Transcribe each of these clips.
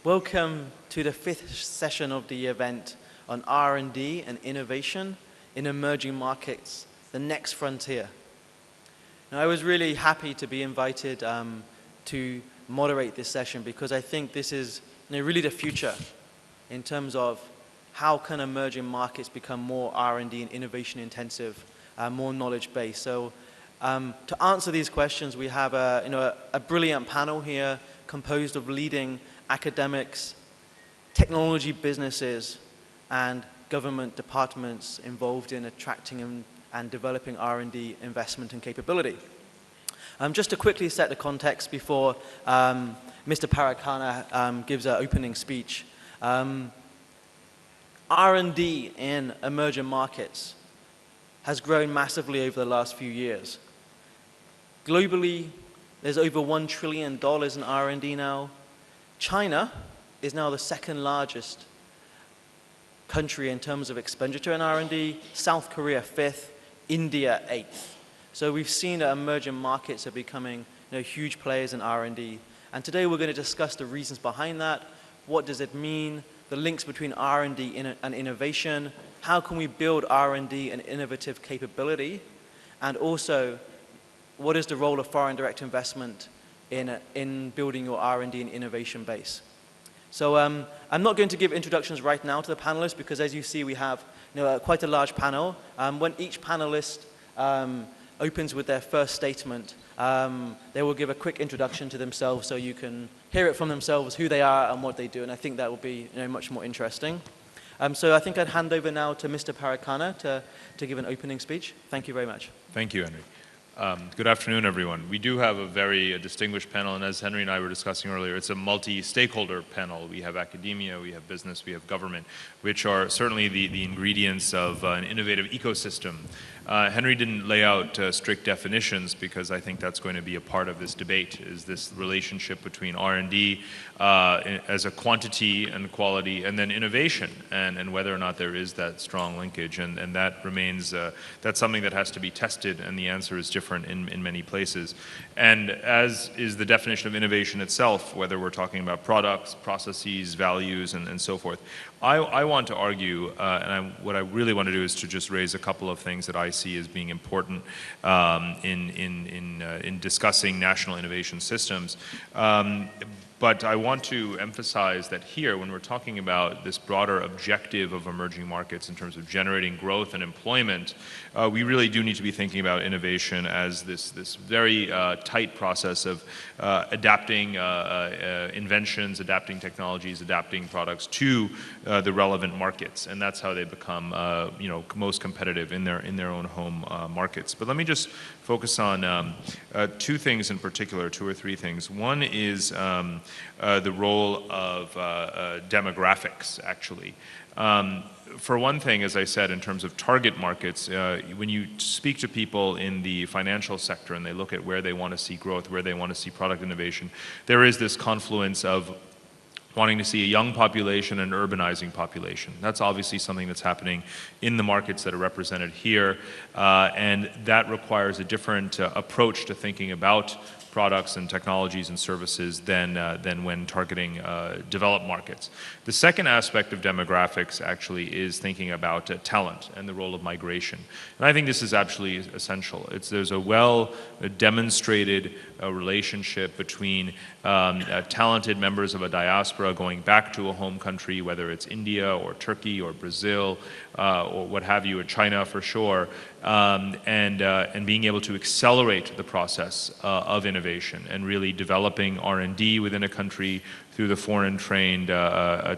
Welcome to the fifth session of the event on R&D and innovation in emerging markets, the next frontier. Now, I was really happy to be invited to moderate this session because I think this is really the future in terms of how can emerging markets become more R&D and innovation intensive, more knowledge based. So to answer these questions, we have a brilliant panel here composed of leading academics, technology businesses, and government departments involved in attracting and developing R&D investment and capability. Just to quickly set the context before Mr. Parakhanna gives an opening speech. R&D in emerging markets has grown massively over the last few years. Globally, there's over $1 trillion in R&D now. China is now the second largest country in terms of expenditure in R&D, South Korea fifth, India eighth. So we've seen that emerging markets are becoming huge players in R&D. And today we're going to discuss the reasons behind that. What does it mean? The links between R&D and innovation. How can we build R&D and innovative capability? And also, what is the role of foreign direct investment in building your R&D and innovation base? So I'm not going to give introductions right now to the panelists because, as you see, we have quite a large panel. When each panelist opens with their first statement, they will give a quick introduction to themselves so you can hear it from themselves, who they are and what they do, and I think that will be much more interesting. So I think I'd hand over now to Mr. Parakhanna to give an opening speech. Thank you very much. Thank you, Henry. Good afternoon, everyone. We do have a very distinguished panel, and as Henry and I were discussing earlier, it's a multi-stakeholder panel. We have academia, we have business, we have government, which are certainly the ingredients of an innovative ecosystem. Henry didn't lay out strict definitions because I think that's going to be a part of this debate, is this relationship between R&D as a quantity and quality, and then innovation, and whether or not there is that strong linkage. And that remains, that's something that has to be tested, and the answer is different in many places. And as is the definition of innovation itself, whether we're talking about products, processes, values, and so forth. I want to argue, what I really want to do is to just raise a couple of things that I see as being important in discussing national innovation systems. But I want to emphasize that here, when we're talking about this broader objective of emerging markets in terms of generating growth and employment, we really do need to be thinking about innovation as this very tight process of adapting inventions, adapting technologies, adapting products to the relevant markets, and that's how they become most competitive in their own home markets. But let me just focus on two things in particular, two or three things. One is the role of demographics, actually. For one thing, as I said, in terms of target markets, when you speak to people in the financial sector and they look at where they want to see growth, where they want to see product innovation, there is this confluence of wanting to see a young population and an urbanizing population. That's obviously something that's happening in the markets that are represented here, and that requires a different approach to thinking about products and technologies and services than when targeting developed markets. The second aspect of demographics actually is thinking about talent and the role of migration. And I think this is absolutely essential. There's a well-demonstrated relationship between talented members of a diaspora going back to a home country, whether it's India or Turkey or Brazil or what have you, or China for sure, and being able to accelerate the process of innovation and really developing R&D within a country through the foreign-trained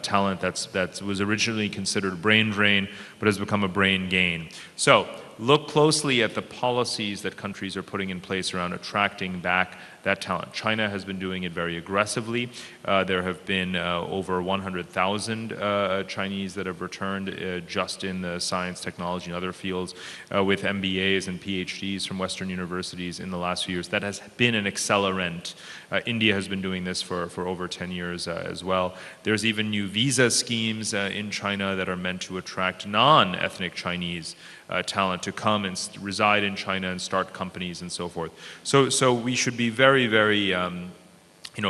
talent that was originally considered brain drain, but has become a brain gain. So look closely at the policies that countries are putting in place around attracting back that talent. China has been doing it very aggressively. There have been over 100,000 Chinese that have returned just in the science, technology, and other fields with MBAs and PhDs from Western universities in the last few years. That has been an accelerant. India has been doing this for over 10 years as well. There's even new visa schemes in China that are meant to attract non-ethnic Chinese talent to come and reside in China and start companies and so forth. So we should be very, very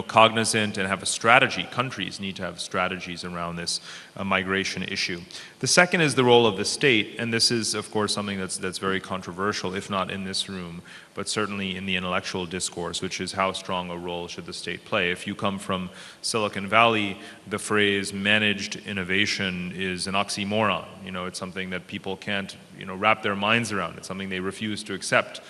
cognizant and have a strategy. Countries need to have strategies around this migration issue. The second is the role of the state, and this is, of course, something that's very controversial, if not in this room, but certainly in the intellectual discourse, which is how strong a role should the state play. If you come from Silicon Valley, the phrase managed innovation is an oxymoron. It's something that people can't, wrap their minds around. It's something they refuse to accept.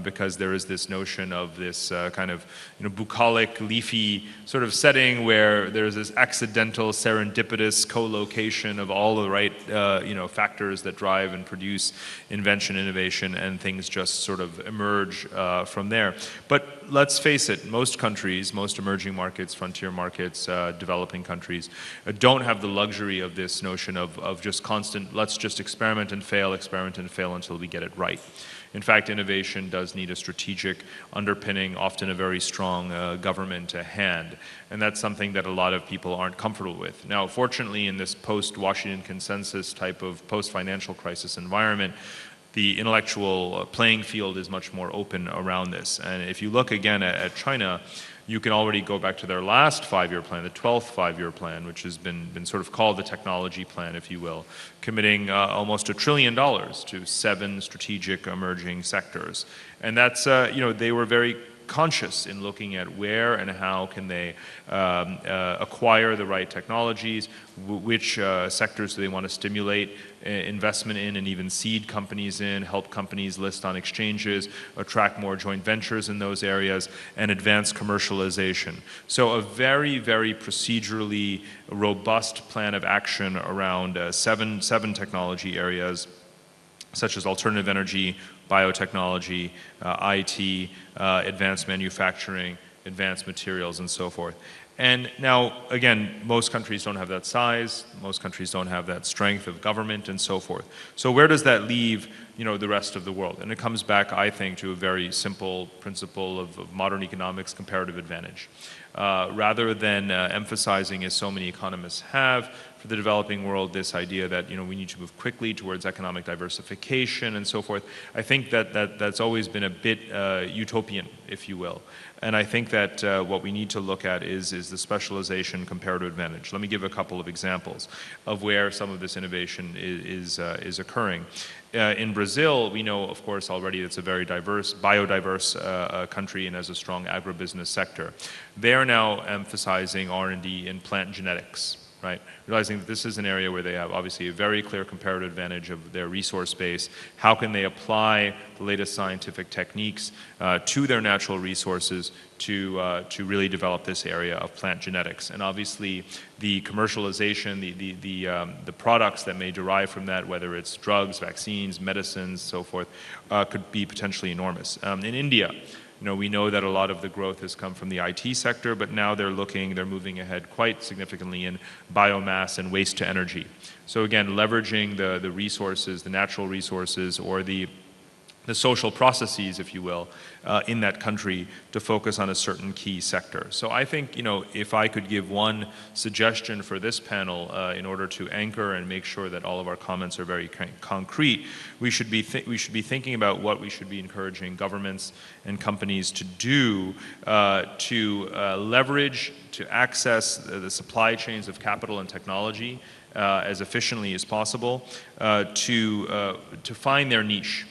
Because there is this notion of this kind of bucolic, leafy sort of setting where there's this accidental, serendipitous co-location of all the right factors that drive and produce invention, innovation, and things just sort of emerge from there. But let's face it, most countries, most emerging markets, frontier markets, developing countries, don't have the luxury of this notion of just constant, let's just experiment and fail until we get it right. In fact, innovation does need a strategic underpinning, often a very strong government hand. And that's something that a lot of people aren't comfortable with. Now, fortunately, in this post-Washington consensus type of post-financial crisis environment, the intellectual playing field is much more open around this. And if you look again at China, you can already go back to their last five-year plan, the 12th five-year plan, which has been sort of called the technology plan, if you will, committing almost $1 trillion to 7 strategic emerging sectors. And that's, they were very conscious in looking at where and how can they acquire the right technologies, which sectors do they want to stimulate investment in and even seed companies in, help companies list on exchanges, attract more joint ventures in those areas, and advance commercialization. So a very, very procedurally robust plan of action around seven technology areas, such as alternative energy, biotechnology, IT, advanced manufacturing, advanced materials, and so forth. And now, again, most countries don't have that size, most countries don't have that strength of government, and so forth. So where does that leave, the rest of the world? And it comes back, I think, to a very simple principle of modern economics, comparative advantage. Rather than emphasizing, as so many economists have, for the developing world, this idea that we need to move quickly towards economic diversification and so forth, I think that's always been a bit utopian, if you will. And I think that what we need to look at is the specialization comparative advantage. Let me give a couple of examples of where some of this innovation is occurring. In Brazil, we know, of course, already it's a very biodiverse country and has a strong agribusiness sector. They are now emphasizing R&D in plant genetics, right? Realizing that this is an area where they have obviously a very clear comparative advantage of their resource base. How can they apply the latest scientific techniques to their natural resources to really develop this area of plant genetics? And obviously, the commercialization, the products that may derive from that, whether it's drugs, vaccines, medicines, so forth, could be potentially enormous. In India, we know that a lot of the growth has come from the IT sector, but now they're moving ahead quite significantly in biomass and waste to energy. So again, leveraging the resources, the natural resources, or the social processes, if you will, in that country to focus on a certain key sector. So I think, if I could give one suggestion for this panel in order to anchor and make sure that all of our comments are very concrete, we should be thinking about what we should be encouraging governments and companies to do to leverage, to access the supply chains of capital and technology as efficiently as possible, to find their niche.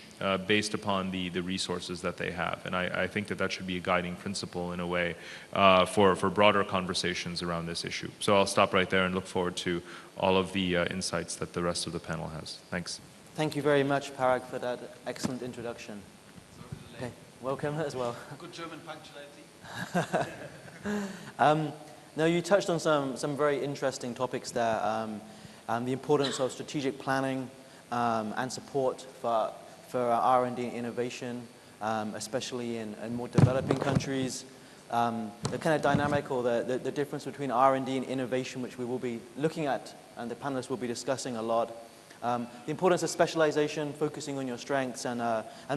Based upon the resources that they have. And I think that should be a guiding principle in a way for broader conversations around this issue. So I'll stop right there and look forward to all of the insights that the rest of the panel has. Thanks. Thank you very much, Parag, for that excellent introduction. Okay, welcome as well. Good German punctuality. Now, you touched on some very interesting topics there. The importance of strategic planning and support for R&D and innovation, especially in more developing countries. The kind of dynamic or the difference between R&D and innovation, which we will be looking at and the panelists will be discussing a lot. The importance of specialization, focusing on your strengths, and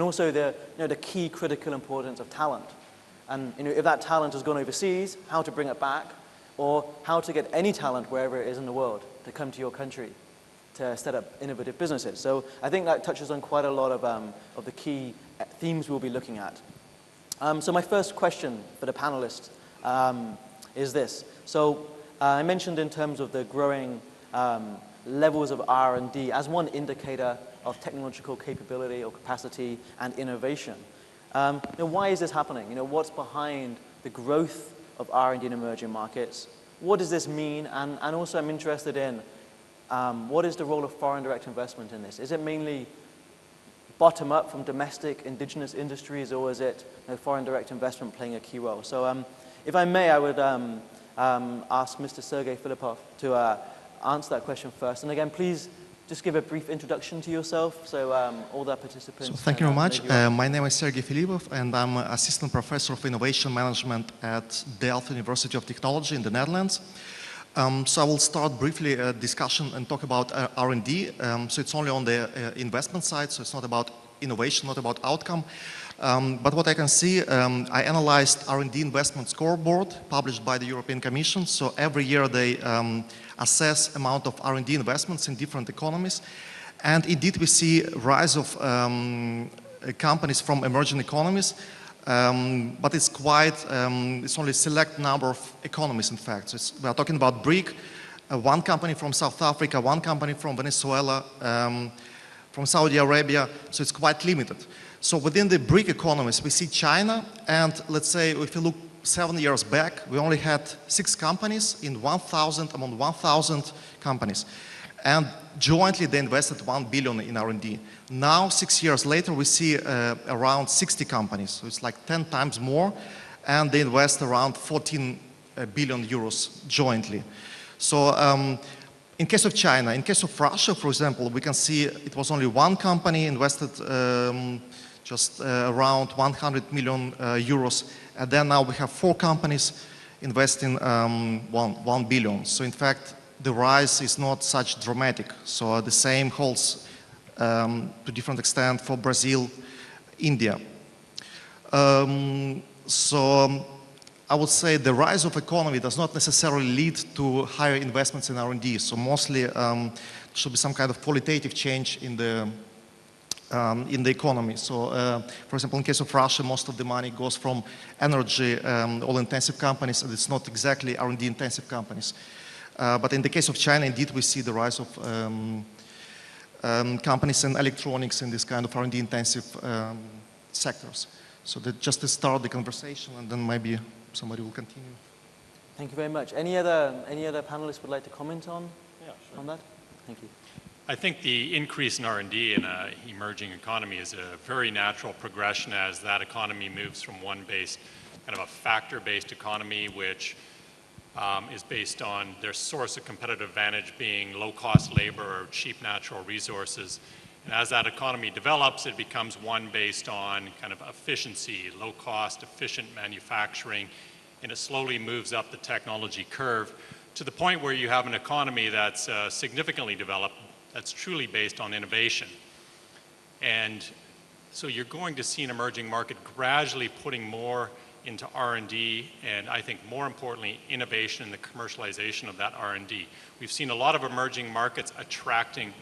also the key critical importance of talent. And if that talent has gone overseas, how to bring it back, or how to get any talent wherever it is in the world to come to your country to set up innovative businesses. So I think that touches on quite a lot of the key themes we'll be looking at. So my first question for the panelists is this. So I mentioned in terms of the growing levels of R&D as one indicator of technological capability or capacity and innovation. Why is this happening? What's behind the growth of R&D in emerging markets? What does this mean? And also I'm interested in what is the role of foreign direct investment in this? Is it mainly bottom up from domestic indigenous industries, or is it foreign direct investment playing a key role? So if I may, I would ask Mr. Sergey Filipov to answer that question first. And again, please just give a brief introduction to yourself so all the participants. So thank you very much. My name is Sergey Filipov, and I'm Assistant Professor of Innovation Management at Delft University of Technology in the Netherlands. So I will start briefly a discussion and talk about R&D. So it's only on the investment side, so it's not about innovation, not about outcome. But what I can see, I analyzed R&D investment scoreboard published by the European Commission. So every year they assess amount of R&D investments in different economies. And indeed we see rise of companies from emerging economies. But it's it's only a select number of economies, in fact. So we are talking about BRIC, one company from South Africa, one company from Venezuela, from Saudi Arabia, so it's quite limited. So within the BRIC economies, we see China, and let's say if you look 7 years back, we only had 6 companies in 1,000, among 1,000 companies. And jointly they invested 1 billion in R&D. Now, 6 years later, we see around 60 companies. So it's like 10 times more, and they invest around 14 billion euros jointly. So in case of China, in case of Russia, for example, we can see it was only one company invested just around 100 million euros. And then now we have 4 companies investing 1 billion. So in fact, the rise is not such dramatic. So the same holds to different extent for Brazil, India. So I would say the rise of economy does not necessarily lead to higher investments in R&D. So mostly there should be some kind of qualitative change in the economy. So, for example, in case of Russia, most of the money goes from energy, oil-intensive companies, and it's not exactly R&D-intensive companies. But in the case of China, indeed, we see the rise of companies in electronics in this kind of R&D-intensive sectors. So that just to start the conversation, and then maybe somebody will continue. Thank you very much. Any other panelists would like to comment on that? Thank you. I think the increase in R&D in an emerging economy is a very natural progression as that economy moves from one base, kind of a factor-based economy, which is based on their source of competitive advantage being low-cost labor or cheap natural resources. And as that economy develops, it becomes one based on kind of efficiency, low-cost, efficient manufacturing, and it slowly moves up the technology curve to the point where you have an economy that's significantly developed, that's truly based on innovation. And so you're going to see an emerging market gradually putting more into R&D, and I think more importantly, innovation and the commercialization of that R&D. We've seen a lot of emerging markets attracting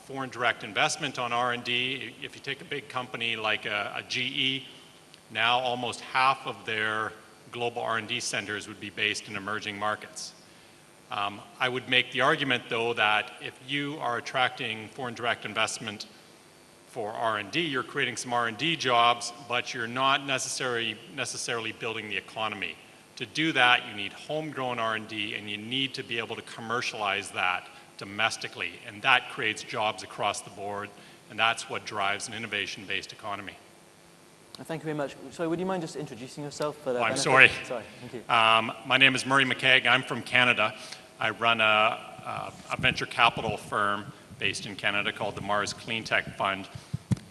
foreign direct investment on R&D. If you take a big company like a GE, now almost half of their global R&D centers would be based in emerging markets. I would make the argument, though, that if you are attracting foreign direct investment for R&D, you're creating some R&D jobs, but you're not necessarily building the economy. To do that, you need homegrown R&D, and you need to be able to commercialize that domestically, and that creates jobs across the board, and that's what drives an innovation-based economy. Thank you very much. So would you mind just introducing yourself? For the I'm sorry. Sorry, thank you. My name is Murray McKeag. I'm from Canada. I run a venture capital firm based in Canada called the Mars Clean Tech Fund.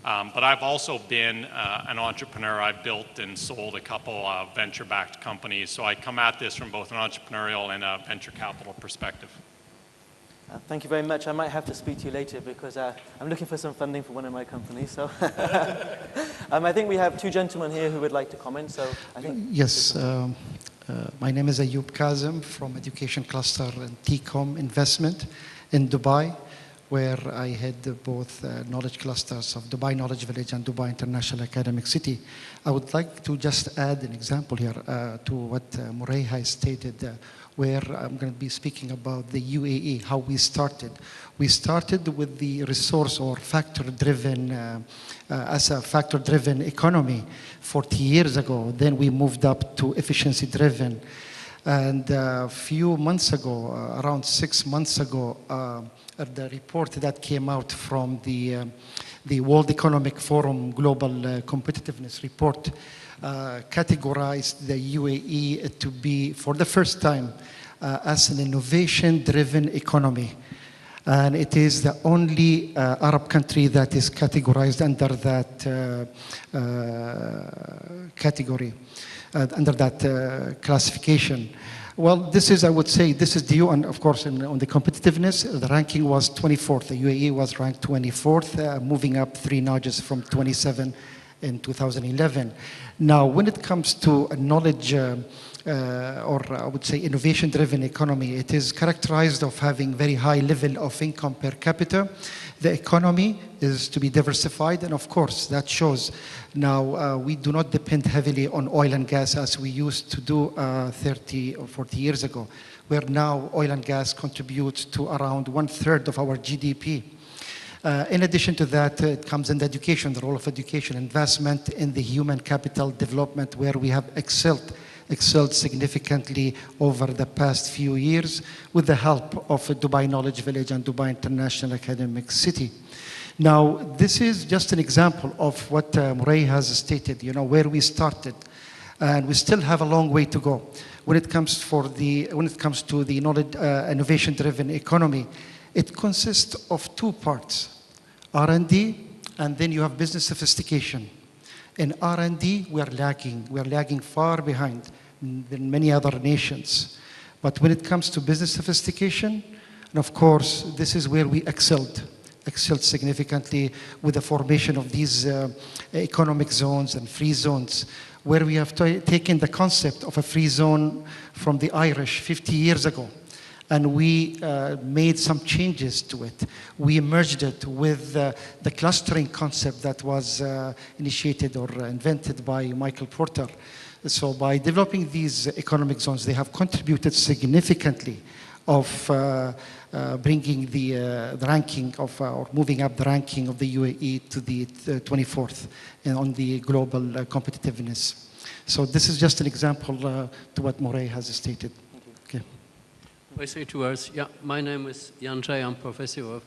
But I've also been an entrepreneur. I've built and sold a couple of venture-backed companies. So I come at this from both an entrepreneurial and a venture capital perspective. Thank you very much. I might have to speak to you later because I'm looking for some funding for one of my companies. So I think we have 2 gentlemen here who would like to comment. So I think yes, my name is Ayub Kazem from Education Cluster and TCOM Investment in Dubai. where I head both knowledge clusters of Dubai Knowledge Village and Dubai International Academic City. I would like to just add an example here to what Murray has stated, where I'm going to be speaking about the UAE, how we started. We started with the resource or factor-driven, as a factor-driven economy 40 years ago. Then we moved up to efficiency-driven. And a few months ago, around 6 months ago, the report that came out from the World Economic Forum Global Competitiveness Report categorized the UAE to be, for the first time, as an innovation-driven economy. And it is the only Arab country that is categorized under that category, under that classification. Well, this is, I would say, this is due, and of course, on the competitiveness, the ranking was 24th. The UAE was ranked 24th, moving up 3 notches from 27 in 2011. Now, when it comes to knowledge, or I would say innovation-driven economy, it is characterized of having very high level of income per capita. The economy is to be diversified, and of course, that shows now we do not depend heavily on oil and gas as we used to do 30 or 40 years ago, where now oil and gas contributes to around 1/3 of our GDP. In addition to that, it comes in education, the role of education, investment in the human capital development, where we have excelled significantly over the past few years with the help of Dubai Knowledge Village and Dubai International Academic City. Now, this is just an example of what Murray has stated, you know, where we started. And we still have a long way to go. When it comes to the knowledge, innovation-driven economy, it consists of 2 parts, R&D, and then you have business sophistication. In R&D, we are lagging. We are lagging far behind than many other nations. But when it comes to business sophistication, and of course, this is where we excelled significantly with the formation of these economic zones and free zones, where we have taken the concept of a free zone from the Irish 50 years ago. And we made some changes to it. We merged it with the clustering concept that was initiated or invented by Michael Porter. So by developing these economic zones, they have contributed significantly of bringing the ranking of, or moving up the ranking of the UAE to the 24th on the global competitiveness. So this is just an example to what Murray has stated. Okay. I say 2 words. Yeah, my name is Jan Jay. I'm professor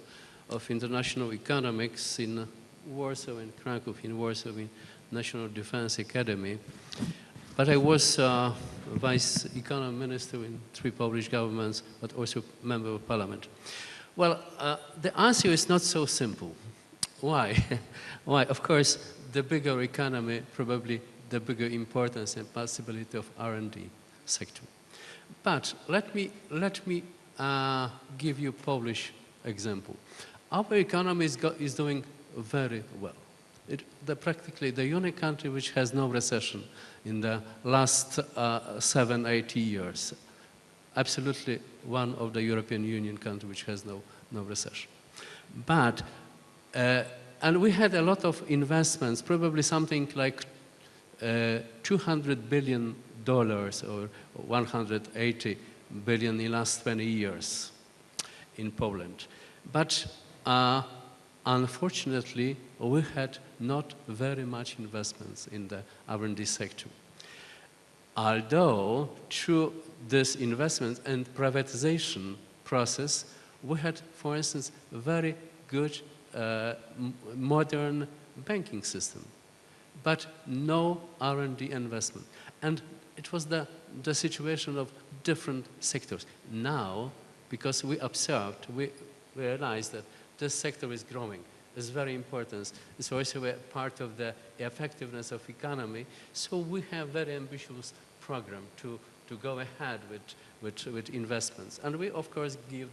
of international economics in Warsaw and Krakow, in Warsaw, in National Defense Academy. But I was vice economy minister in 3 Polish governments, but also member of parliament. Well, the answer is not so simple. Why? Why? Of course, the bigger economy, probably the bigger importance and possibility of R&D sector. But let me give you a Polish example. Our economy is doing very well. Practically the only country which has no recession in the last 7-8 years. Absolutely one of the European Union countries which has no recession. But, and we had a lot of investments, probably something like $200 billion or 180 billion in the last 20 years in Poland. But unfortunately, we had not very much investments in the R&D sector. Although through this investment and privatization process, we had, for instance, a very good modern banking system, but no R&D investment. And it was the situation of different sectors. Now, because we observed, we realized that this sector is growing. It's very important. It's also a part of the effectiveness of economy. So we have very ambitious program to go ahead with investments. And we, of course, give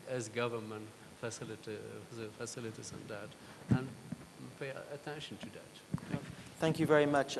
as government facilities on that and pay attention to that. Thank you very much.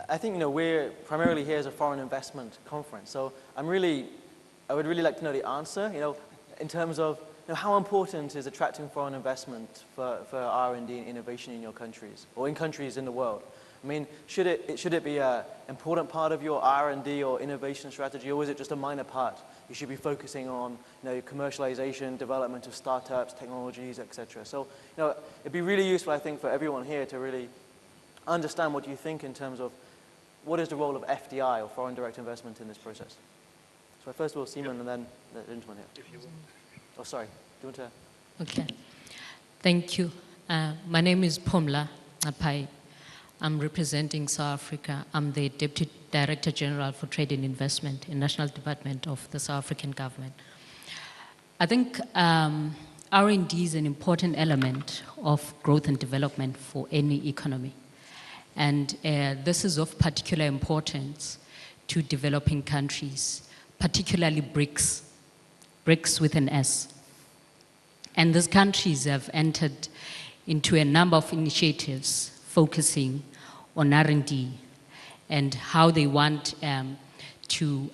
I think, you know, we're primarily here as a foreign investment conference. So I would really like to know the answer, you know, in terms of how important is attracting foreign investment for R&D and innovation in your countries, or in countries in the world? I mean, should it be an important part of your R&D or innovation strategy, or is it just a minor part? You should be focusing on, commercialization, development of startups, technologies, etc. So, it'd be really useful, I think, for everyone here to really understand what you think in terms of what is the role of FDI, or foreign direct investment, in this process. So first of all, Simon, and then the gentleman here. Oh, sorry. Do you want to? Okay. Thank you. My name is Pomla Apai. I'm representing South Africa. I'm the Deputy Director General for Trade and Investment in National Department of the South African government. I think R&D is an important element of growth and development for any economy. And this is of particular importance to developing countries, particularly BRICS, BRICS with an S. And these countries have entered into a number of initiatives focusing on R&D and how they want to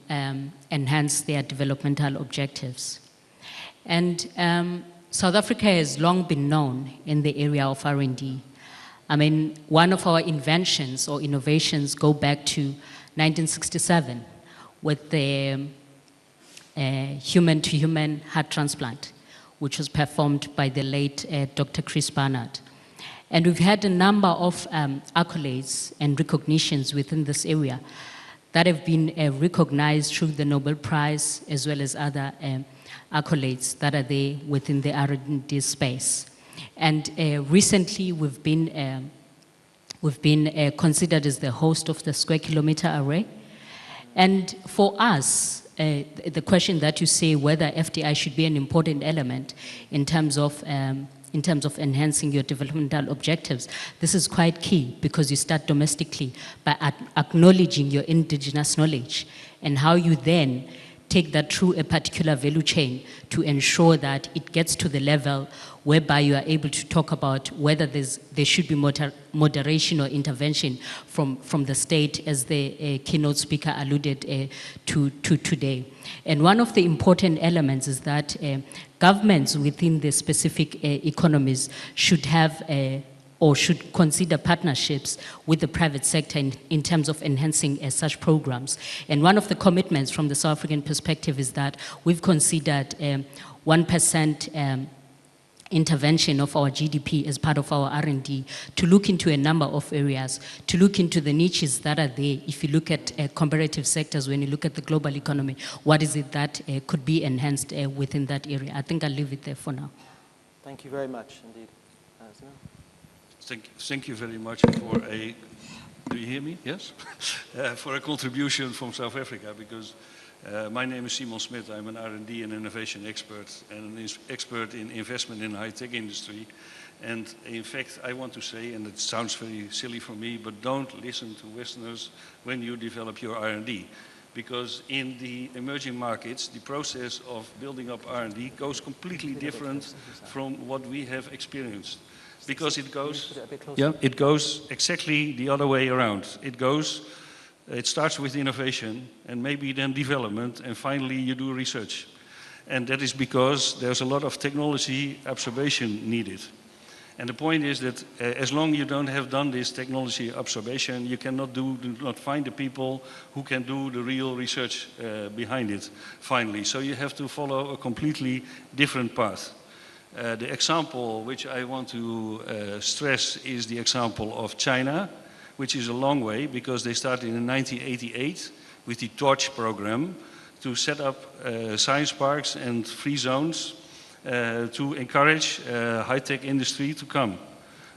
enhance their developmental objectives. And South Africa has long been known in the area of R&D. I mean, one of our inventions or innovations go back to 1967 with the human-to-human heart transplant, which was performed by the late Dr. Chris Barnard. And we've had a number of accolades and recognitions within this area that have been recognized through the Nobel Prize, as well as other accolades that are there within the R&D space. And recently, we've been considered as the host of the Square Kilometer Array. And for us, the question that you say whether FDI should be an important element in terms of enhancing your developmental objectives, this is quite key, because you start domestically by acknowledging your indigenous knowledge and how you then take that through a particular value chain to ensure that it gets to the level whereby you are able to talk about whether there should be moderation or intervention from the state, as the keynote speaker alluded to today. And one of the important elements is that governments within the specific economies should have or should consider partnerships with the private sector in terms of enhancing such programs. And one of the commitments from the South African perspective is that we've considered 1% intervention of our GDP as part of our R&D to look into a number of areas, to look into the niches that are there. If you look at comparative sectors, when you look at the global economy, what is it that could be enhanced within that area? I think I'll leave it there for now. Thank you very much indeed. Thank you very much for a, do you hear me? Yes? For a contribution from South Africa, because my name is Simon Smit. I'm an R&D and innovation expert, and an expert in investment in the high-tech industry. And in fact, I want to say, and it sounds very silly for me, but don't listen to Westerners when you develop your R&D. Because in the emerging markets, the process of building up R&D goes completely different from what we have experienced. Because it goes exactly the other way around. It starts with innovation, and maybe then development, and finally you do research. And that is because there's a lot of technology observation needed. And the point is that as long as you don't have done this technology observation, you cannot do not find the people who can do the real research behind it, finally. So you have to follow a completely different path. The example which I want to stress is the example of China, which is a long way, because they started in 1988 with the TORCH program to set up science parks and free zones to encourage high-tech industry to come.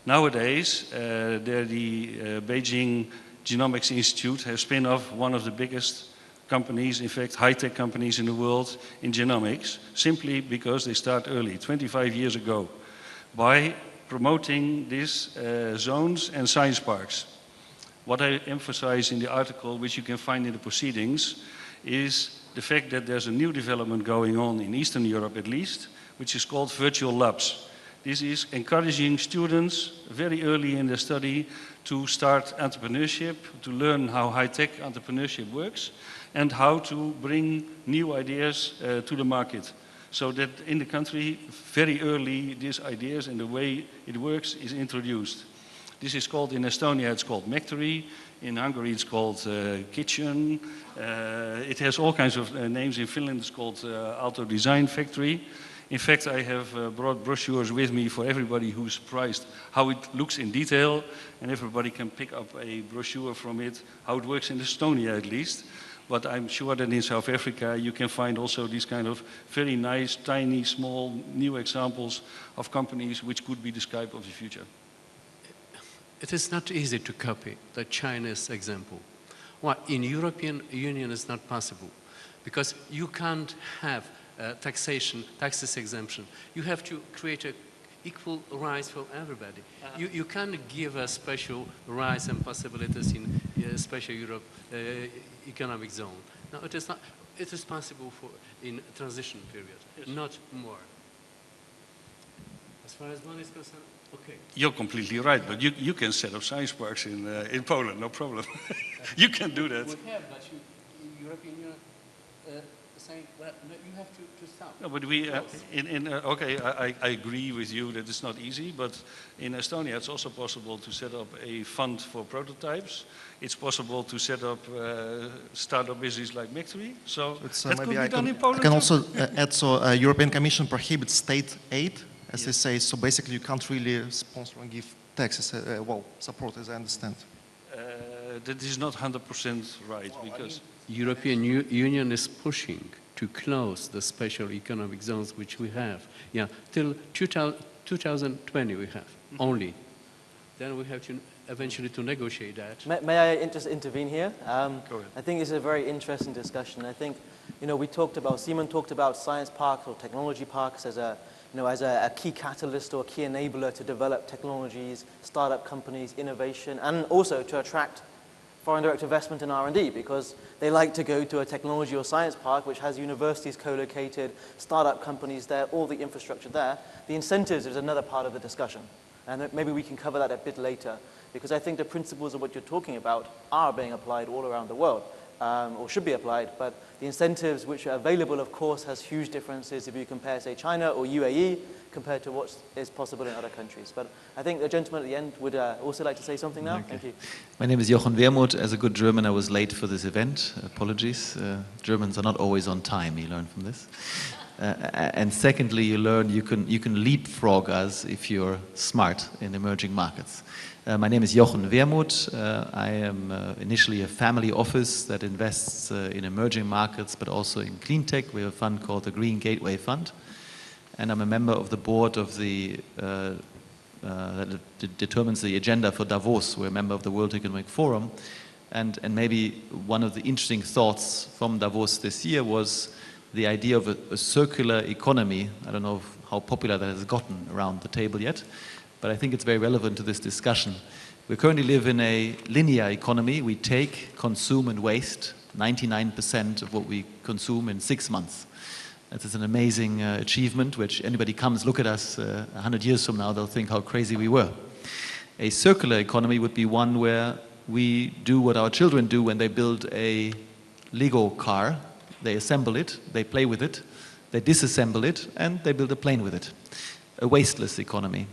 Nowadays, the Beijing Genomics Institute has spun off one of the biggest companies, in fact, high-tech companies in the world in genomics, simply because they start early, 25 years ago, by promoting these zones and science parks. What I emphasize in the article, which you can find in the proceedings, is the fact that there's a new development going on in Eastern Europe, at least, which is called virtual labs. This is encouraging students very early in their study to start entrepreneurship, to learn how high-tech entrepreneurship works, and how to bring new ideas to the market. So that in the country, very early, these ideas and the way it works is introduced. This is called, in Estonia, it's called Mectory. In Hungary, it's called Kitchen. It has all kinds of names. In Finland, it's called Auto Design Factory. In fact, I have brought brochures with me for everybody who's surprised how it looks in detail, and everybody can pick up a brochure from it, how it works in Estonia at least. But I'm sure that in South Africa you can find also these kind of very nice, tiny, small, new examples of companies which could be the Skype of the future. It is not easy to copy the Chinese example. Well, in European Union it's not possible because you can't have taxes exemption. You have to create an equal rights for everybody. You can't give a special rights and possibilities in a special Europe economic zone. No, it is not. It is possible for in transition period, yes. Not more. As far as money is concerned, okay. You're completely right, but you can set up science parks in Poland, no problem. You can do that. We have, but European Union saying, well, no, you have to stop. No, but we, okay, I agree with you that it's not easy, but in Estonia it's also possible to set up a fund for prototypes. It's possible to set up startup business like Mectory. So that could be done in Poland. I can also add, so European Commission prohibits state aid, as they say, so basically you can't really sponsor and give taxes, well, support, as I understand. That is not 100% right, because European Union is pushing to close the special economic zones which we have. Yeah, till 2020 we have only. Then we have to eventually to negotiate that. May I just intervene here? Go ahead. I think it's a very interesting discussion. I think, we talked about, Simon talked about science parks or technology parks as a, as a key catalyst or key enabler to develop technologies, startup companies, innovation, and also to attract foreign direct investment in R&D, because they like to go to a technology or science park which has universities co-located, startup companies there, all the infrastructure there. The incentives is another part of the discussion. And maybe we can cover that a bit later, because I think the principles of what you're talking about are being applied all around the world, or should be applied, but the incentives which are available, of course, has huge differences if you compare, say, China or UAE compared to what is possible in other countries. But I think the gentleman at the end would also like to say something now. Okay. Thank you. My name is Jochen Wermuth. As a good German, I was late for this event. Apologies. Germans are not always on time, you learn from this. And secondly, you learn you can leapfrog us if you're smart in emerging markets. My name is Jochen Wermuth. I am initially a family office that invests in emerging markets, but also in clean tech. We have a fund called the Green Gateway Fund. And I'm a member of the board of the, that determines the agenda for Davos. We're a member of the World Economic Forum. And maybe one of the interesting thoughts from Davos this year was the idea of a circular economy. I don't know how popular that has gotten around the table yet, but I think it's very relevant to this discussion. We currently live in a linear economy. We take, consume, and waste 99% of what we consume in 6 months. That is an amazing achievement, which anybody comes, look at us 100 years from now, they'll think how crazy we were. A circular economy would be one where we do what our children do when they build a Lego car. They assemble it, they play with it, they disassemble it, and they build a plane with it. A wasteless economy.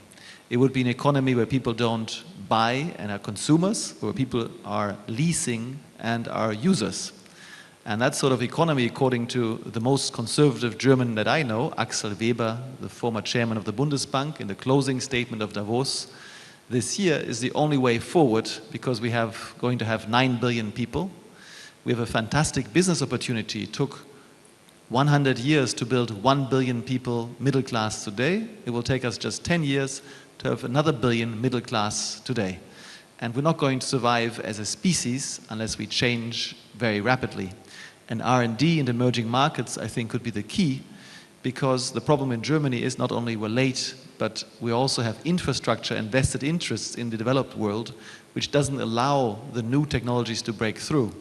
It would be an economy where people don't buy and are consumers, where people are leasing and are users. And that sort of economy, according to the most conservative German that I know, Axel Weber, the former chairman of the Bundesbank, in the closing statement of Davos this year, is the only way forward, because we have going to have 9 billion people. We have a fantastic business opportunity. It took 100 years to build 1 billion people middle class today. It will take us just 10 years to have another billion middle class today. And we're not going to survive as a species unless we change very rapidly. And R&D in emerging markets, I think, could be the key, because the problem in Germany is not only we're late, but we also have infrastructure and vested interests in the developed world, which doesn't allow the new technologies to break through.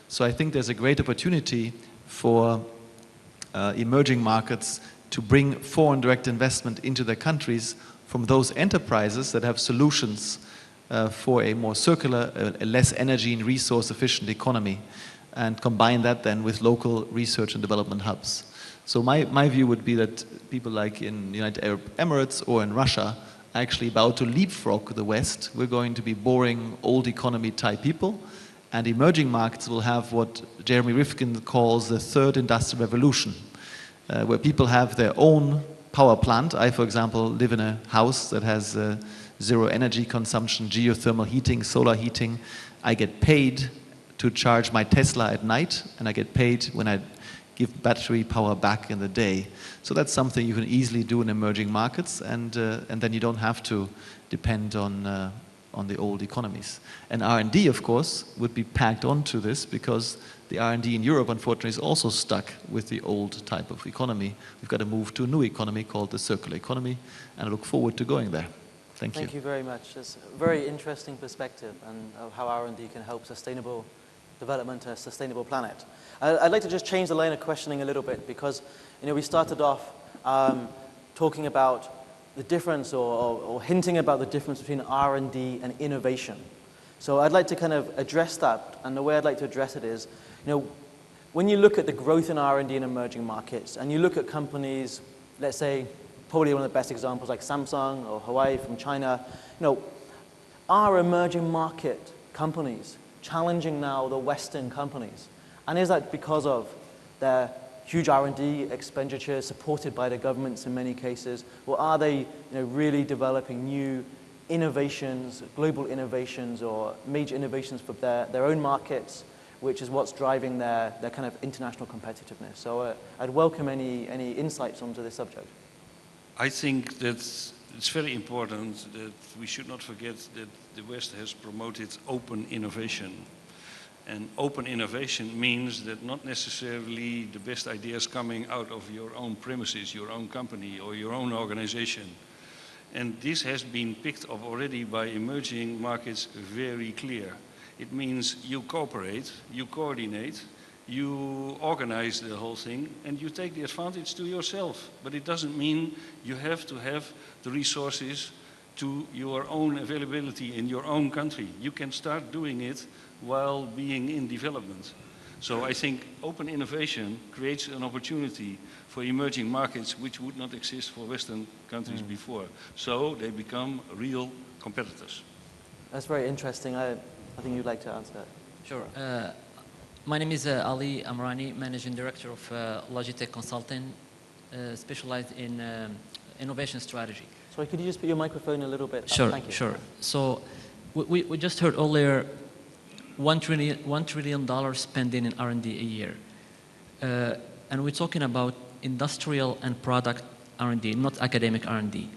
So I think there's a great opportunity for emerging markets to bring foreign direct investment into their countries from those enterprises that have solutions for a more circular, a less energy and resource efficient economy, and combine that then with local research and development hubs. So my view would be that people like in the United Arab Emirates or in Russia are actually about to leapfrog the West. We're going to be boring, old economy type people, and emerging markets will have what Jeremy Rifkin calls the third industrial revolution, where people have their own power plant. I, for example, live in a house that has zero energy consumption, geothermal heating, solar heating. I get paid to charge my Tesla at night, and I get paid when I give battery power back in the day. So that's something you can easily do in emerging markets, and then you don't have to depend on the old economies. And R&D, of course, would be packed onto this, because the R&D in Europe, unfortunately, is also stuck with the old type of economy. We've got to move to a new economy called the circular economy, and I look forward to going there. Thank you. Thank you very much. It's a very interesting perspective and of how R&D can help sustainable development and a sustainable planet. I'd like to just change the line of questioning a little bit, because we started off talking about the difference or hinting about the difference between R&D and innovation. So I'd like to kind of address that, and the way I'd like to address it is, when you look at the growth in R&D in emerging markets, and you look at companies, let's say, probably one of the best examples like Samsung or Huawei from China, are emerging market companies challenging now the Western companies? And is that because of their huge R&D expenditure supported by the governments in many cases, or are they really developing new innovations, global innovations, or major innovations for their own markets, which is what's driving their kind of international competitiveness? So I'd welcome any insights onto this subject. I think that it's very important that we should not forget that the West has promoted open innovation. And open innovation means that not necessarily the best ideas coming out of your own premises, your own company, or your own organization. And this has been picked up already by emerging markets very clear. It means you cooperate, you coordinate, you organize the whole thing, and you take the advantage to yourself. But it doesn't mean you have to have the resources to your own availability in your own country. You can start doing it while being in development. So I think open innovation creates an opportunity for emerging markets which would not exist for Western countries before. So they become real competitors. That's very interesting. I think you'd like to answer that. Sure. My name is Ali Amrani, Managing Director of Logitech Consulting, specialized in innovation strategy. Sorry, could you just put your microphone a little bit up? Sure, Thank you. sure. So we just heard earlier $1 trillion spending in R&D a year. And we're talking about industrial and product R&D, not academic R&D.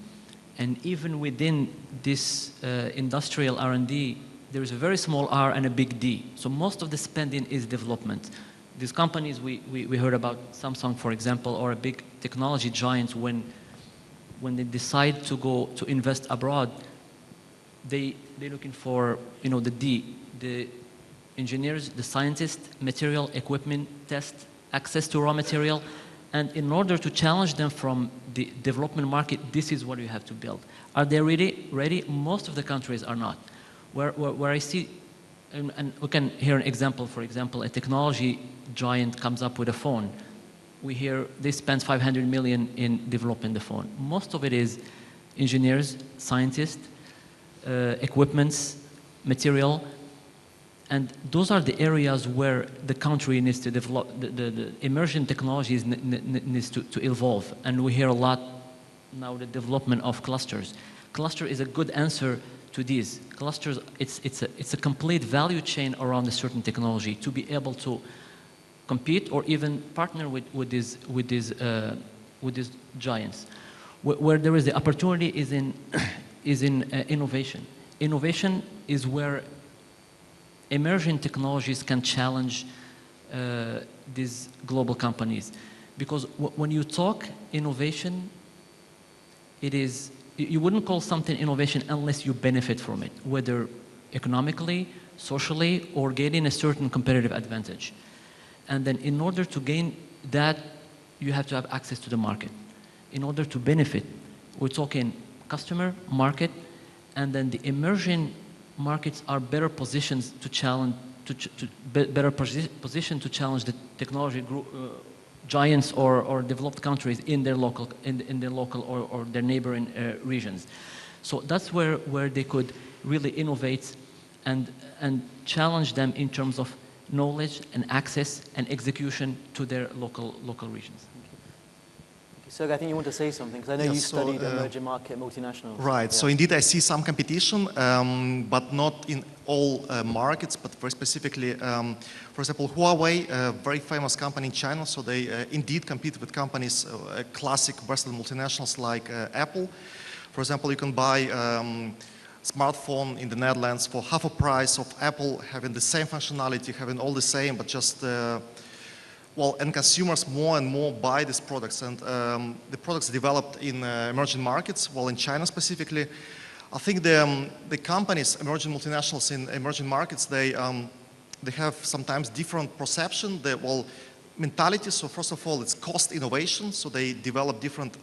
And even within this industrial R&D, there is a very small R and a big D. So most of the spending is development. These companies, we heard about Samsung, for example, or a big technology giants, when they decide to go to invest abroad, they're looking for the D, the engineers, the scientists, material, equipment, test, access to raw material. And in order to challenge them from the development market, this is what you have to build. Are they ready? Most of the countries are not. Where I see, and we can hear an example, for example, a technology giant comes up with a phone. We hear they spend 500 million in developing the phone. Most of it is engineers, scientists, equipments, material, and those are the areas where the country needs to develop, the emerging technologies needs to evolve. And we hear a lot now the development of clusters. Cluster is a good answer to these. Clusters, it's a complete value chain around a certain technology to be able to compete or even partner with these giants. Where there is the opportunity is in innovation. Innovation is where emerging technologies can challenge these global companies. Because when you talk innovation, it is, you wouldn't call something innovation unless you benefit from it, whether economically, socially, or gaining a certain competitive advantage. And then in order to gain that, you have to have access to the market. In order to benefit, we're talking customer, market, and then the emerging markets are better positioned to challenge, better positioned to challenge the technology giants or developed countries in their local, in their local or their neighboring regions. So that's where they could really innovate and challenge them in terms of knowledge and access and execution to their local regions. Sergey, I think you want to say something, because I know Yes, you so, studied emerging market multinationals. Right. Yeah. So indeed, I see some competition, but not in all markets, but very specifically, for example, Huawei, a very famous company in China, so they indeed compete with companies, classic Western multinationals like Apple. For example, you can buy smartphone in the Netherlands for half a price of Apple, having the same functionality, having all the same, but just well, and consumers more and more buy these products, and the products developed in emerging markets, well, in China specifically. I think the companies, emerging multinationals in emerging markets, they have sometimes different perception, mentality. So first of all, it's cost innovation, so they develop different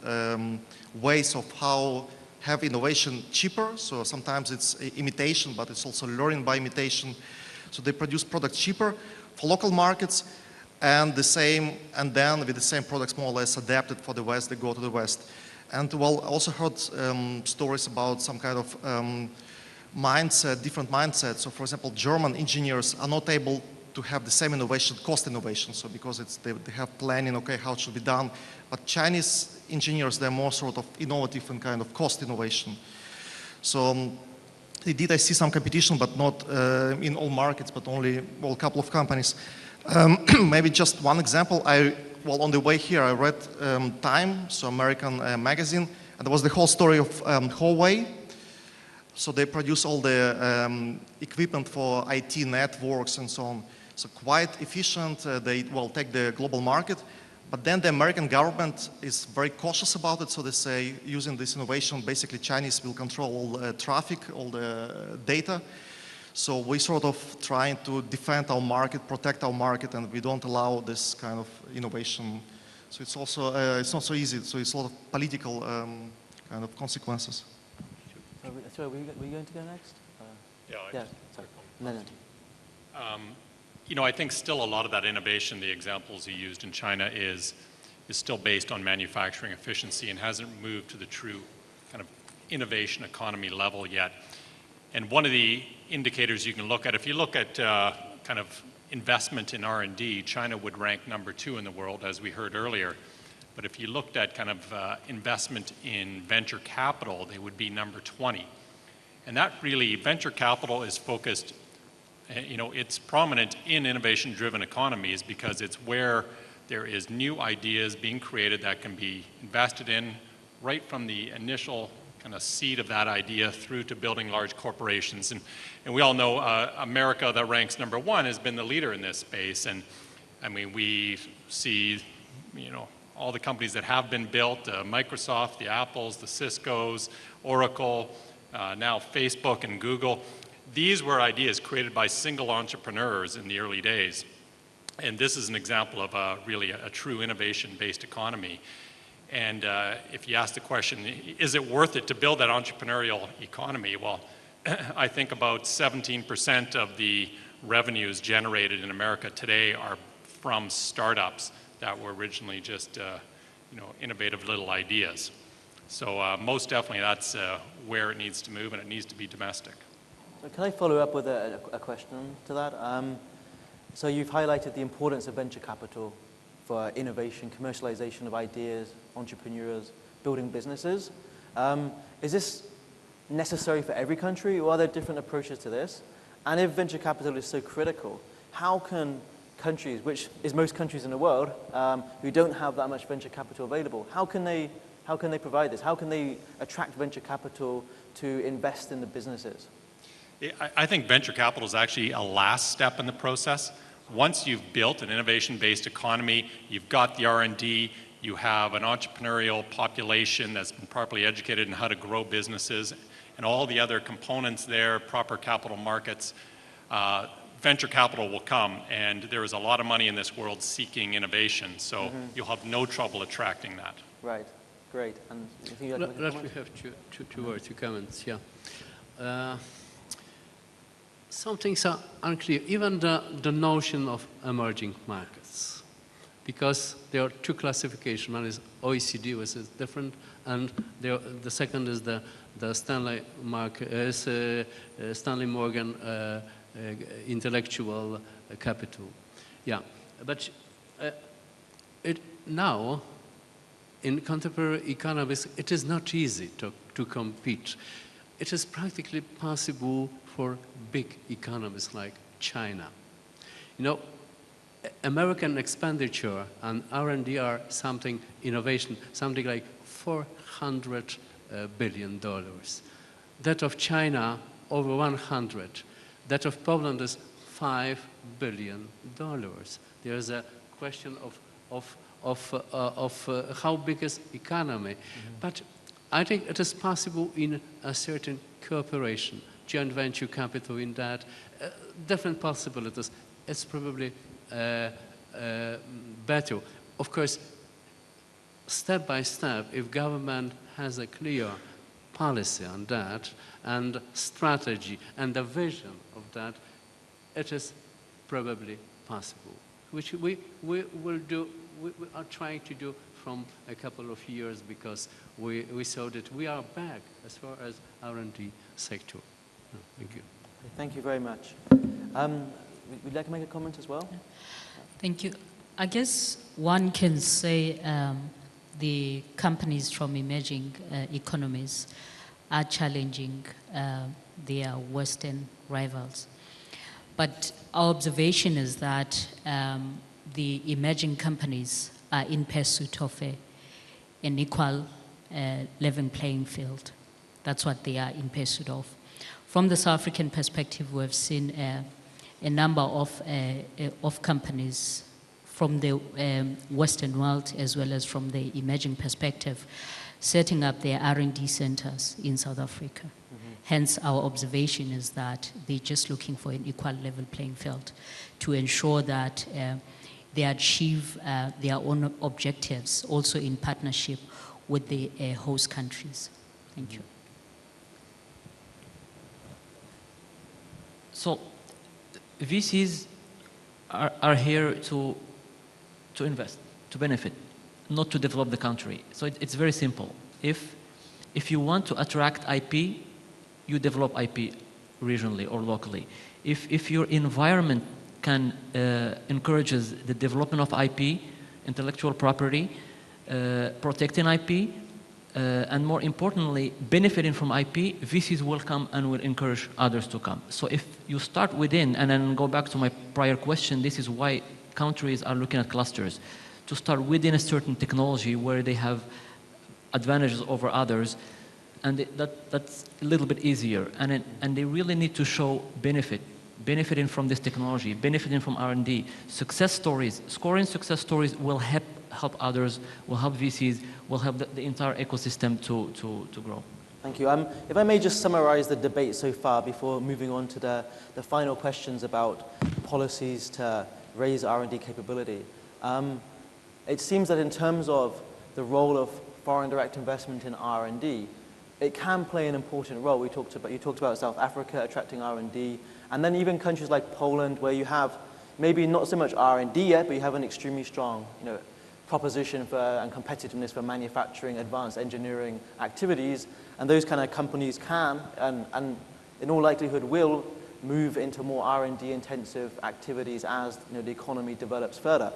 ways of how have innovation cheaper. So sometimes it's imitation, but it's also learning by imitation. So they produce products cheaper for local markets. And then with the same products more or less adapted for the West, they go to the West. And well, I also heard stories about some kind of mindset, different mindsets. So for example, German engineers are not able to have the same innovation, cost innovation. So because they have planning, okay, how it should be done. But Chinese engineers, they're more sort of innovative and kind of cost innovation. So indeed, I see some competition, but not in all markets, but only, well, a couple of companies. Maybe just one example. Well, on the way here, I read Time, so American magazine, and there was the whole story of Huawei. So they produce all the equipment for IT networks and so on. So quite efficient. They take the global market, but then the American government is very cautious about it. So they say, using this innovation, basically Chinese will control all the traffic, all the data. So we sort of trying to defend our market, protect our market, and we don't allow this kind of innovation. So it's also it's not so easy. So it's a lot of political kind of consequences. Sorry, were you going to go next? Yeah. Sorry. No. You know, I think still a lot of that innovation, the examples you used in China, is still based on manufacturing efficiency and hasn't moved to the true kind of innovation economy level yet. And one of the indicators you can look at, if you look at kind of investment in R&D, China would rank #2 in the world, as we heard earlier. But if you looked at kind of investment in venture capital, they would be #20. And that really, venture capital is focused, you know, it's prominent in innovation-driven economies because it's where there is new ideas being created that can be invested in right from the initial kind of seed of that idea through to building large corporations. And we all know America, that ranks #1, has been the leader in this space. And I mean, we see, you know, all the companies that have been built, Microsoft, the Apples, the Ciscos, Oracle, now Facebook and Google. These were ideas created by single entrepreneurs in the early days. And this is an example of really a true innovation-based economy. And if you ask the question, is it worth it to build that entrepreneurial economy? Well, I think about 17% of the revenues generated in America today are from startups that were originally just, you know, innovative little ideas. So most definitely that's where it needs to move, and it needs to be domestic. So can I follow up with a question to that? So you've highlighted the importance of venture capital for innovation, commercialization of ideas, entrepreneurs, building businesses. Is this necessary for every country, or are there different approaches to this? And if venture capital is so critical, how can countries, which is most countries in the world, who don't have that much venture capital available, how can they provide this? How can they attract venture capital to invest in the businesses? I think venture capital is actually a last step in the process. Once you've built an innovation-based economy, you've got the R&D, you have an entrepreneurial population that's been properly educated in how to grow businesses, and all the other components there, proper capital markets, venture capital will come, and there is a lot of money in this world seeking innovation, so you'll have no trouble attracting that. Right, great. And you think you'd like to make a Let comment? me have two or two comments, yeah. Some things are unclear. Even the notion of emerging markets. because there are two classifications. One is OECD, which is different, and the second is the Stanley Morgan intellectual capital. Yeah, but now, in contemporary economies, it is not easy to compete. It is practically possible for big economies like China. You know, American expenditure on R&D are something, innovation, something like $400 billion. That of China, over 100. That of Poland is $5 billion. There is a question of how big is economy. But I think it is possible in a certain cooperation, joint venture capital in that, different possibilities. It's probably better. Of course, step by step, if government has a clear policy on that and strategy and the vision of that, it is probably possible, which we will do. We are trying to do from a couple of years because we saw that we are back as far as R&D sector. Thank you. Thank you very much. Would you like to make a comment as well? Thank you. I guess one can say the companies from emerging economies are challenging their Western rivals. But our observation is that the emerging companies are in pursuit of an equal level playing field. That's what they are in pursuit of. From the South African perspective, we have seen a number of companies from the Western world as well as from the emerging perspective setting up their R&D centers in South Africa. Hence, our observation is that they're just looking for an equal level playing field to ensure that they achieve their own objectives, also in partnership with the host countries. Thank you. So, VCs are here to invest, to benefit, not to develop the country. So it's very simple. If you want to attract IP, you develop IP regionally or locally. If your environment can encourages the development of IP, intellectual property, protecting IP, and more importantly, benefiting from IP, VCs will come and will encourage others to come. So if you start within, and then go back to my prior question, this is why countries are looking at clusters, to start within a certain technology where they have advantages over others, and that's a little bit easier. And they really need to show benefiting from this technology, benefiting from R&D. Success stories, scoring success stories will help others, will help VCs, will help the entire ecosystem to grow. Thank you. If I may just summarize the debate so far before moving on to the final questions about policies to raise R&D capability. It seems that in terms of the role of foreign direct investment in R&D, it can play an important role. You talked about South Africa attracting R&D, and then even countries like Poland, where you have maybe not so much R&D yet, but you have an extremely strong, proposition for and competitiveness for manufacturing, advanced engineering activities, and those kind of companies can and in all likelihood will move into more R&D intensive activities as the economy develops further.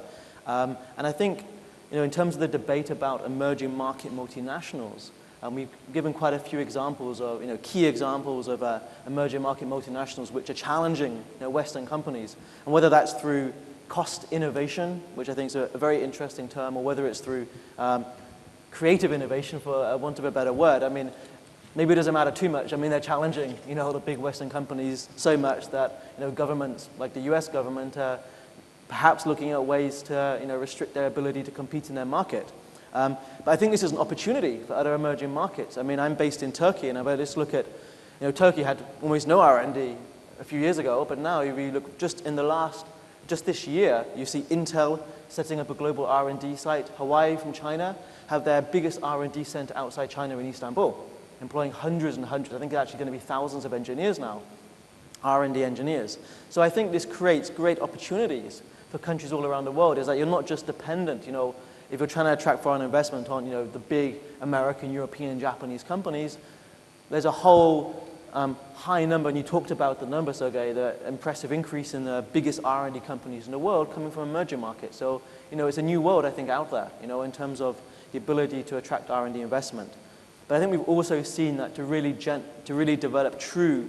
And I think in terms of the debate about emerging market multinationals, we've given quite a few examples of key examples of emerging market multinationals which are challenging Western companies, and whether that's through cost innovation, which I think is a very interesting term, or whether it's through creative innovation, for want of a better word. I mean, maybe it doesn't matter too much. I mean, they're challenging, the big Western companies so much that, governments like the US government are perhaps looking at ways to, restrict their ability to compete in their market. But I think this is an opportunity for other emerging markets. I mean, I'm based in Turkey, and if I just look at, Turkey had almost no R&D a few years ago, but now if you look just this year, you see Intel setting up a global R&D site. Hawaii from China have their biggest R&D center outside China in Istanbul, employing hundreds and hundreds. I think it's actually going to be thousands of engineers now. R&D engineers. So I think this creates great opportunities for countries all around the world, is that you're not just dependent, if you're trying to attract foreign investment on, the big American, European, Japanese companies, there's a whole high number, and you talked about the number, Sergey, the impressive increase in the biggest R&D companies in the world coming from emerging markets. So, it's a new world, I think, out there, in terms of the ability to attract R&D investment. But I think we've also seen that to really develop true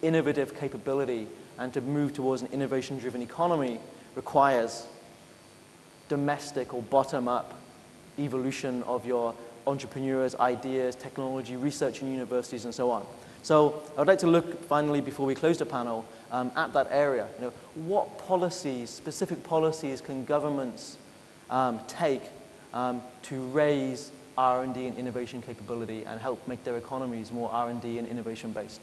innovative capability and to move towards an innovation-driven economy requires domestic or bottom-up evolution of your entrepreneurs, ideas, technology, research in universities, and so on. So I would like to look, finally, before we close the panel, at that area. What policies, specific policies, can governments take to raise R&D and innovation capability and help make their economies more R&D and innovation-based?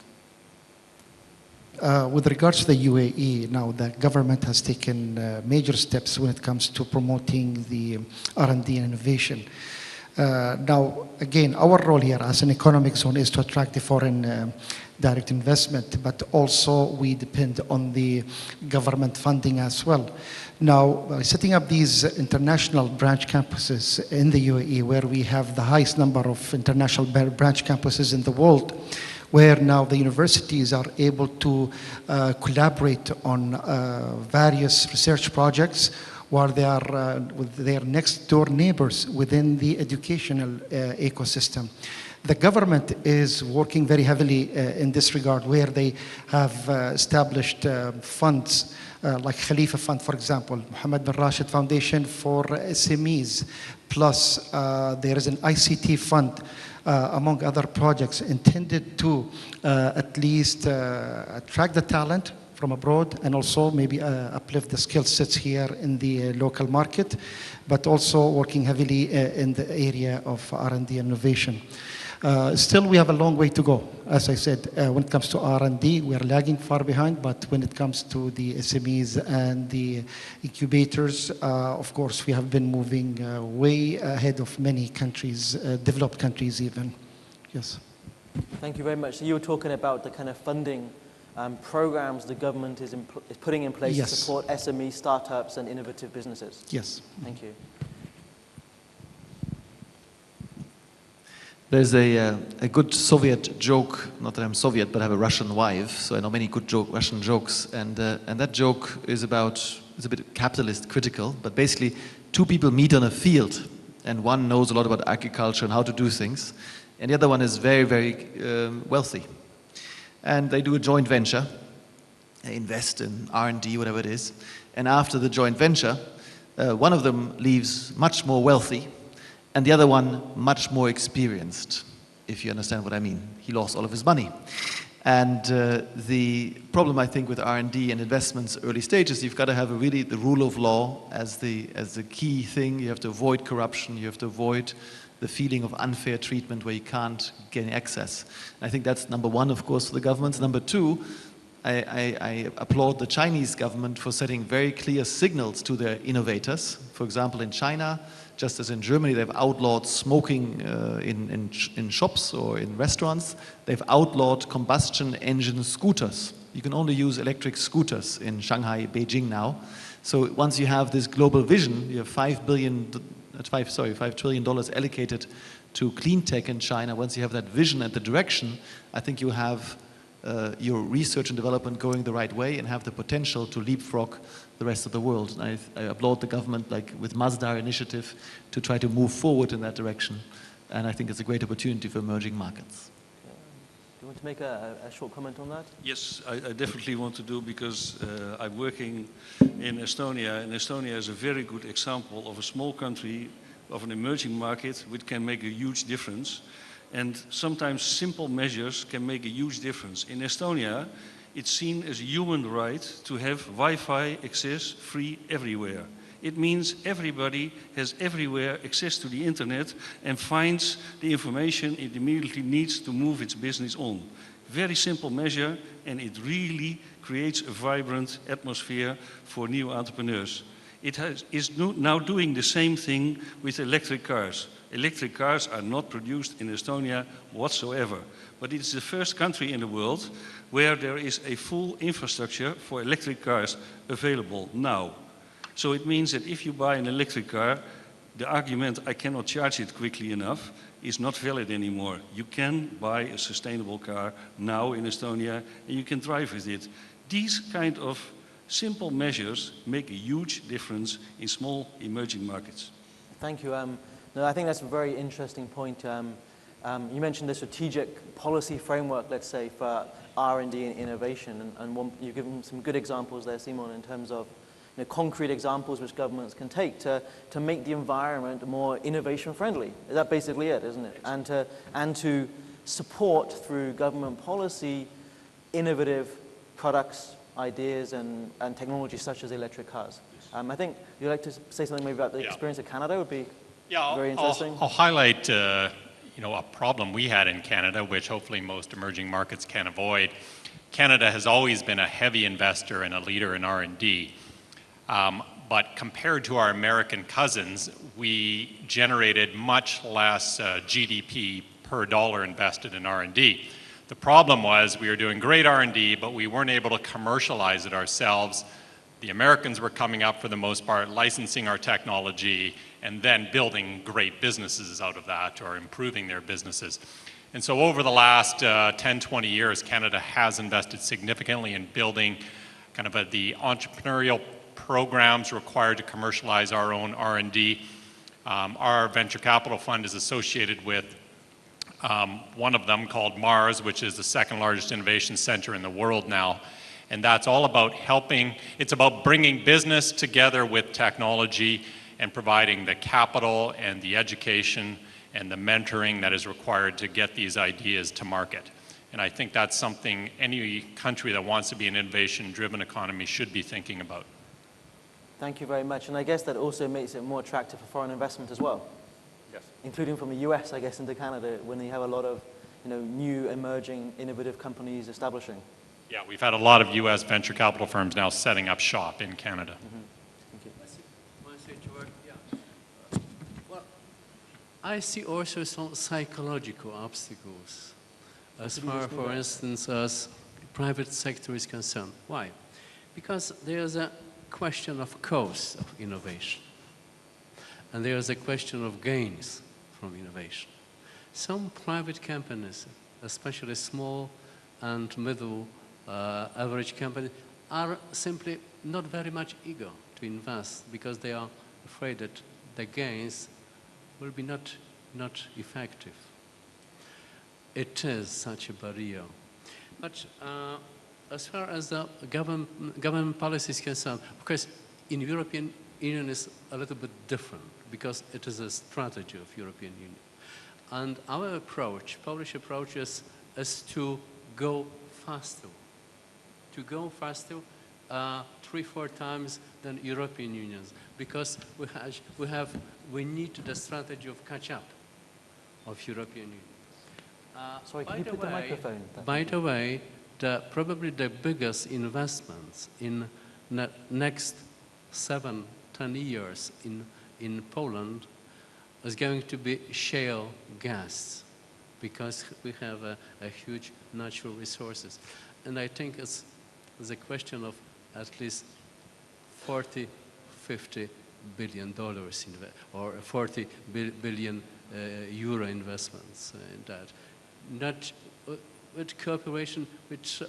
With regards to the UAE, now the government has taken major steps when it comes to promoting the R&D and innovation. Now, again, our role here as an economic zone is to attract the foreign direct investment, but also we depend on the government funding as well. Now, by setting up these international branch campuses in the UAE, where we have the highest number of international branch campuses in the world, where now the universities are able to collaborate on various research projects, while they are with their next door neighbors within the educational ecosystem. The government is working very heavily in this regard, where they have established funds like Khalifa Fund, for example, Mohammed bin Rashid Foundation for SMEs, plus there is an ICT fund, among other projects intended to at least attract the talent from abroad and also maybe uplift the skill sets here in the local market, but also working heavily in the area of R&D innovation. Still, we have a long way to go. As I said, when it comes to R&D, we are lagging far behind, but when it comes to the SMEs and the incubators, of course, we have been moving way ahead of many countries, developed countries even. Yes. Thank you very much. So you were talking about the kind of funding programs the government is putting in place, yes, to support SME startups and innovative businesses. Yes. Thank you. There's a good Soviet joke, not that I'm Soviet, but I have a Russian wife, so I know many good Russian jokes, and that joke is it's a bit capitalist critical, but basically two people meet on a field, and one knows a lot about agriculture and how to do things, and the other one is very, very wealthy. And they do a joint venture, they invest in R&D, whatever it is, and after the joint venture, one of them leaves much more wealthy, and the other one much more experienced, if you understand what I mean. He lost all of his money. And the problem, I think, with R&D and investments early stages, you've got to have really the rule of law as the key thing. You have to avoid corruption, you have to avoid the feeling of unfair treatment where you can't gain access. And I think that's number one, of course, for the governments. Number two, I applaud the Chinese government for setting very clear signals to their innovators. For example, in China, just as in Germany, they've outlawed smoking in shops or in restaurants. They've outlawed combustion engine scooters. You can only use electric scooters in Shanghai, Beijing now. So once you have this global vision, you have $5 trillion allocated to clean tech in China. Once you have that vision and the direction, I think you have your research and development going the right way and have the potential to leapfrog the rest of the world. And I applaud the government, like with Masdar initiative, to try to move forward in that direction. And I think it's a great opportunity for emerging markets. Do you want to make a short comment on that? Yes, I definitely want to do, because I'm working in Estonia, and Estonia is a very good example of a small country, of an emerging market, which can make a huge difference. And sometimes simple measures can make a huge difference. In Estonia, it's seen as a human right to have Wi-Fi access free everywhere. It means everybody has everywhere access to the internet and finds the information it immediately needs to move its business on. Very simple measure, and it really creates a vibrant atmosphere for new entrepreneurs. is now doing the same thing with electric cars. Electric cars are not produced in Estonia whatsoever, but it's the first country in the world where there is a full infrastructure for electric cars available now. So it means that if you buy an electric car, the argument, I cannot charge it quickly enough, is not valid anymore. You can buy a sustainable car now in Estonia and you can drive with it. These kind of simple measures make a huge difference in small emerging markets. Thank you. No, I think that's a very interesting point. You mentioned the strategic policy framework, let's say, for R&D and innovation, and you've given some good examples there, Simon, in terms of concrete examples which governments can take to make the environment more innovation friendly. That's basically it, isn't it? And to support through government policy innovative products, ideas, and technologies such as electric cars. I think you'd like to say something maybe about the experience of Canada would be very interesting. I'll highlight a problem we had in Canada, which hopefully most emerging markets can avoid. Canada has always been a heavy investor and a leader in R&D. But compared to our American cousins, we generated much less GDP per dollar invested in R&D. The problem was we were doing great R&D, but we weren't able to commercialize it ourselves. The Americans were coming up for the most part, licensing our technology, and then building great businesses out of that or improving their businesses. And so over the last 10, 20 years, Canada has invested significantly in building kind of the entrepreneurial programs required to commercialize our own R&D. Our venture capital fund is associated with one of them called Mars, which is the second largest innovation center in the world now. And that's all about it's about bringing business together with technology and providing the capital and the education and the mentoring that is required to get these ideas to market. And I think that's something any country that wants to be an innovation-driven economy should be thinking about. Thank you very much. And I guess that also makes it more attractive for foreign investment as well. Yes. Including from the US, I guess, into Canada, when they have a lot of new, emerging, innovative companies establishing. Yeah, we've had a lot of US venture capital firms now setting up shop in Canada. Thank you. Well, I see also some psychological obstacles as far, for instance, as private sector is concerned. Why? Because there's a question of cost of innovation. And there's a question of gains from innovation. Some private companies, especially small and middle average companies, are simply not very much eager to invest because they are afraid that the gains will be not effective. It is such a barrier. But as far as the government policy is concerned, of course, in European Union is a little bit different because it is a strategy of European Union. And our approach, Polish approach, is to go faster. To go faster 3-4 times than European Unions, because we need the strategy of catch-up of European Union. Sorry, can you put the microphone? By the way, probably the biggest investments in next 7-10 years in Poland is going to be shale gas, because we have a huge natural resources. And I think it's a question of at least 40-50 billion dollars or 40 billion euro investments in that. Not with cooperation with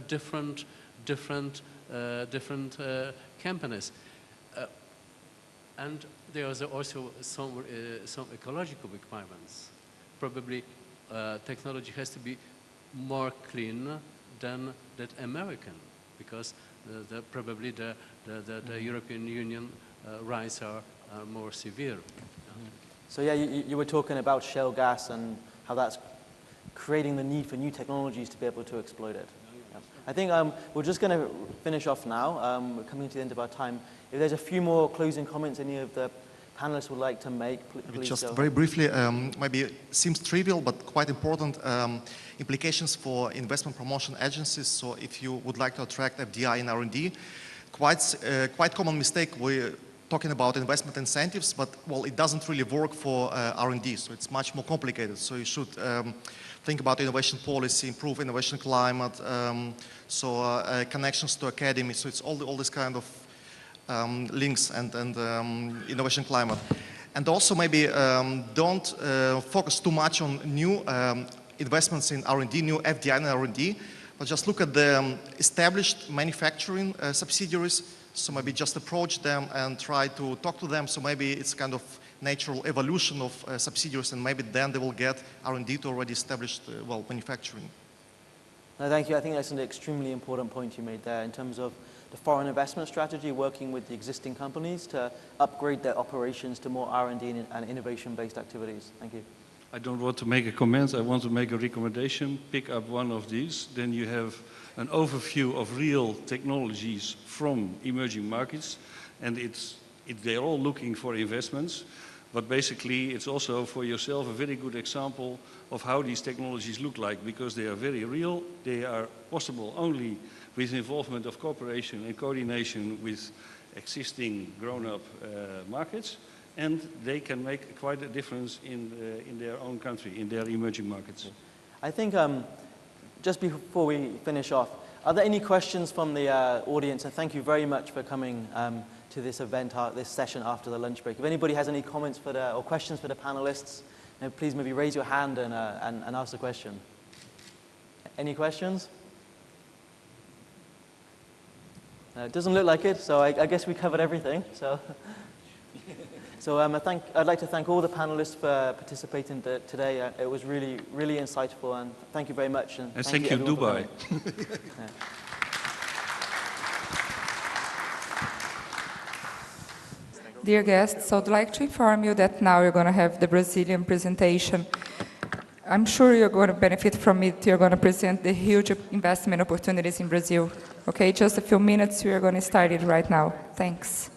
different companies. And there are also some ecological requirements. Probably technology has to be more clean than that American, because probably the European Union rights are more severe. So yeah, you were talking about shale gas and how that's creating the need for new technologies to be able to exploit it. Yeah. I think we're just going to finish off now. We're coming to the end of our time. If there's a few more closing comments any of the panelists would like to make, please just go. Very briefly, maybe seems trivial, but quite important implications for investment promotion agencies. So if you would like to attract FDI in R&D, quite common mistake we talking about investment incentives, but well, it doesn't really work for R&D, so it's much more complicated. So you should think about innovation policy, improve innovation climate, connections to academy. So it's all this kind of links and innovation climate. And also maybe don't focus too much on new investments in R&D, new FDI and R&D, but just look at the established manufacturing subsidiaries. So maybe just approach them and try to talk to them. So maybe it's kind of natural evolution of subsidiaries, and maybe then they will get R&D to already established, manufacturing. No, thank you. I think that's an extremely important point you made there in terms of the foreign investment strategy, working with the existing companies to upgrade their operations to more R&D and innovation-based activities. Thank you. I don't want to make a comment, I want to make a recommendation. Pick up one of these, then you have an overview of real technologies from emerging markets, and they're all looking for investments, but basically it's also for yourself a very good example of how these technologies look like, because they are very real, they are possible only with involvement of cooperation and coordination with existing grown-up markets, and they can make quite a difference in their own country, in their emerging markets. I think just before we finish off, are there any questions from the audience? And thank you very much for coming to this event, this session after the lunch break. If anybody has any comments or questions for the panelists, please maybe raise your hand and ask the question. Any questions? It doesn't look like it, so I guess we covered everything. So I'd like to thank all the panelists for participating today. It was really, really insightful, and thank you very much. And thank you, Dubai. Dear guests, I'd like to inform you that now you're going to have the Brazilian presentation. I'm sure you're going to benefit from it. You're going to present the huge investment opportunities in Brazil. Okay, just a few minutes. We are going to start it right now. Thanks.